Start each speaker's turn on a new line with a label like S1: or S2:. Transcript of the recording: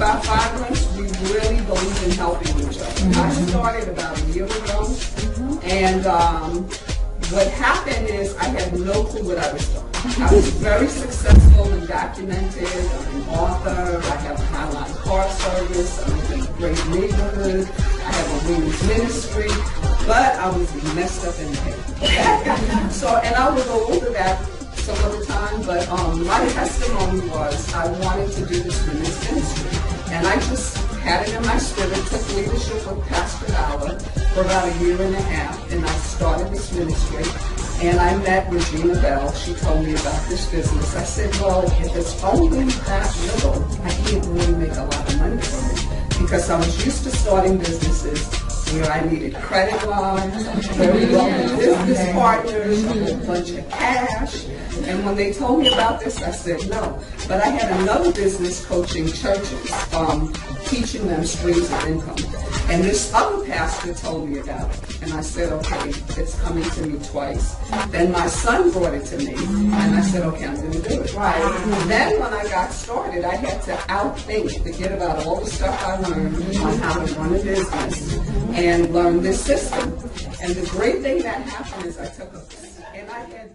S1: about Vibrance, we really believe in helping each other. I started about a year ago, and what happened is I had no clue what I was doing. I was very successful and documented. I'm an author. I have a Highline car service. I'm in a great neighborhood. I have a women's ministry, but I was messed up in the head. So, and I will go over that some other time, but my testimony was I wanted to do this women's ministry. And I just had it in my spirit, took leadership with Pastor Bauer for about a year and a half, and I started this ministry. And I met Regina Bell. She told me about this business. I said, well, if it's only that little, I can't really make a lot of money from it. Because I was used to starting businesses where I needed credit lines, very wealthy business partners, a whole bunch of cash. And when they told me about this, I said no. But I had another business coaching churches, teaching them streams of income. And this other pastor told me about it. And I said, okay, it's coming to me twice. Then my son brought it to me. And I said, okay, I'm going to do it. Right. Then when I got started, I had to outthink, forget about all the stuff I learned on how to run a business and learn this system. And the great thing that happened is I took a, and I had